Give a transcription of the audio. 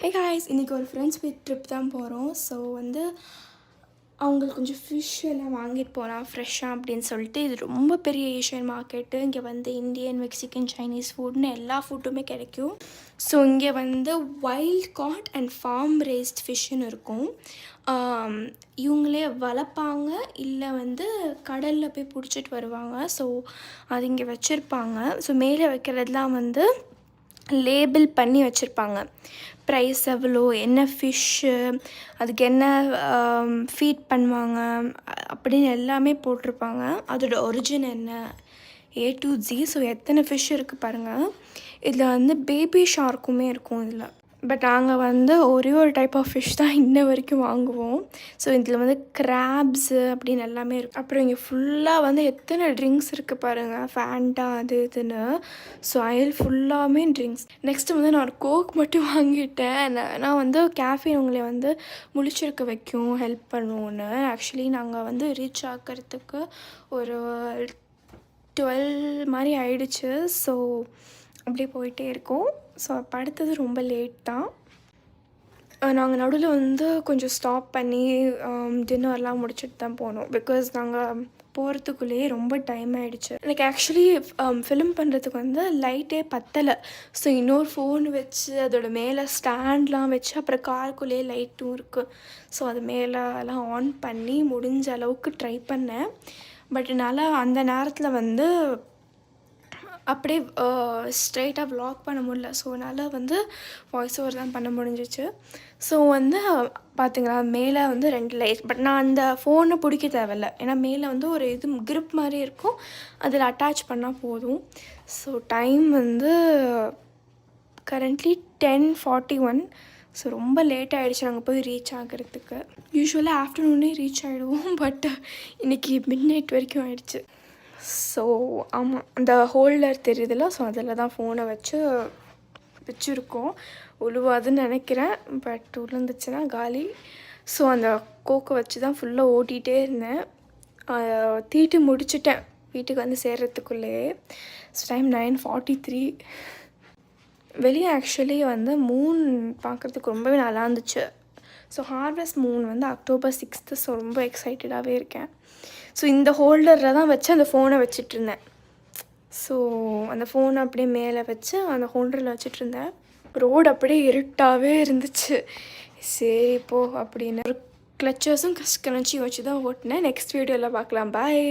Hey guys, இன்றைக்கி ஒரு friends வீட் ட்ரிப் தான் போகிறோம். ஸோ அவங்களுக்கு கொஞ்சம் ஃபிஷ் எல்லாம் வாங்கிட்டு போகலாம் ஃப்ரெஷ்ஷாக அப்படின்னு சொல்லிட்டு. இது ரொம்ப பெரிய ஏஷியன் மார்க்கெட்டு. இங்கே இந்தியன், மெக்சிகன், சைனீஸ் ஃபுட்னு எல்லா ஃபுட்டுமே கிடைக்கும். ஸோ இங்கே wild caught and farm raised ஃபிஷ்ஷுன்னு இருக்கும். இவங்களே வளர்ப்பாங்க, இல்லை கடலில் போய் பிடிச்சிட்டு வருவாங்க. ஸோ அது இங்கே வச்சுருப்பாங்க. ஸோ மேலே வைக்கிறதுலாம் லேபிள் பண்ணி வச்சுருப்பாங்க. ப்ரைஸ் எவ்வளோ, என்ன ஃபிஷ்ஷு, அதுக்கு என்ன ஃபீட் பண்ணுவாங்க அப்படின்னு எல்லாமே போட்டிருப்பாங்க. அதோட ஒரிஜின் என்ன, A to Z. ஸோ எத்தனை ஃபிஷ் இருக்குது பாருங்கள். இதில் பேபி ஷார்க்குமே இருக்கும் இதில். பட் நாங்கள் ஒரே ஒரு டைப் ஆஃப் ஃபிஷ் தான் இன்ன வரைக்கும் வாங்குவோம். ஸோ இதில் கிராப்ஸு அப்படின்னு எல்லாமே இருக்குது. அப்புறம் இங்கே ஃபுல்லாக எத்தனை ட்ரிங்க்ஸ் இருக்குது பாருங்கள், ஃபேண்டா அது இதுன்னு. ஸோ அயல் ஃபுல்லாமே ட்ரிங்க்ஸ். நெக்ஸ்ட்டு நான் ஒரு கோக் மட்டும் வாங்கிட்டேன். நான் கேஃபீன் உங்களை முழிச்சிருக்க வைக்கும், ஹெல்ப் பண்ணுவோன்னு. ஆக்சுவலி நாங்கள் ரீச் ஆக்கிறதுக்கு ஒரு 12 மாதிரி ஆயிடுச்சு. ஸோ அப்படியே போயிட்டே இருக்கோம். ஸோ படுத்தது ரொம்ப லேட் தான். நாங்கள் நடுவில் கொஞ்சம் ஸ்டாப் பண்ணி டின்னர்லாம் முடிச்சுட்டு தான் போனோம். பிகாஸ் நாங்கள் போகிறதுக்குள்ளேயே ரொம்ப டைம் ஆகிடுச்சு. எனக்கு ஆக்சுவலி ஃபிலிம் பண்ணுறதுக்கு லைட்டே பத்தலை. ஸோ இன்னொரு ஃபோன் வச்சு அதோட மேலே ஸ்டாண்ட்லாம் வச்சு அப்புறம் காருக்குள்ளேயே லைட்டும் இருக்குது. ஸோ அது மேலெலாம் ஆன் பண்ணி முடிஞ்ச அளவுக்கு ட்ரை பண்ணேன். பட் என்னால் அந்த நேரத்தில் அப்படியே ஸ்ட்ரைட்டாக வ்ளாக் பண்ண முடியல. ஸோ அதனால் வாய்ஸ் ஓவர் தான் பண்ண முடிஞ்சிச்சு. ஸோ பார்த்திங்களா, மேலே 2 லைட். பட் நான் அந்த ஃபோனை பிடிக்க தேவையில்ல. ஏன்னா மேலே ஒரு கிரிப் மாதிரி இருக்கும், அதில் அட்டாச் பண்ணால் போதும். So time currently 10:41. ஸோ ரொம்ப லேட் ஆகிடுச்சு நாங்கள் போய் ரீச் ஆகிறதுக்கு. யூஸ்வலாக ஆஃப்டர்நூனே ரீச் ஆகிடுவோம், பட் இன்றைக்கி மிட் நைட் வரைக்கும் ஆகிடுச்சு. ஸோ ஆமாம், அந்த ஹோல்டர் தெரியுதுல்ல, ஸோ அதில் தான் ஃபோனை வச்சுருக்கோம். உழுவாதுன்னு நினைக்கிறேன், பட் உளுந்துச்சுன்னா காலி. ஸோ அந்த கோக்கை வச்சு தான் ஃபுல்லாக ஓட்டிகிட்டே இருந்தேன். தீட்டு முடிச்சுட்டேன் வீட்டுக்கு சேர்கிறதுக்குள்ளேயே. So time 9:43. வெளியே ஆக்சுவலி மூன் பார்க்குறதுக்கு ரொம்பவே நல்லா இருந்துச்சு. So harvest Moon October 6th. So ரொம்ப எக்ஸைட்டடாகவே இருக்கேன். ஸோ இந்த ஹோல்டரில் தான் வச்சு அந்த ஃபோனை வச்சிட்ருந்தேன். ஸோ அந்த ஃபோனை அப்படியே மேலே வச்சு அந்த ஹோல்டரில் வச்சிட்ருந்தேன். ரோடு அப்படியே இருட்டாகவே இருந்துச்சு. சரி போ அப்படின்னு ஒரு கிளச்சர்ஸும் கஷ்கனச்சி வச்சு தான் ஓட்டினேன். நெக்ஸ்ட் வீடியோவில் பார்க்கலாம். பாய்.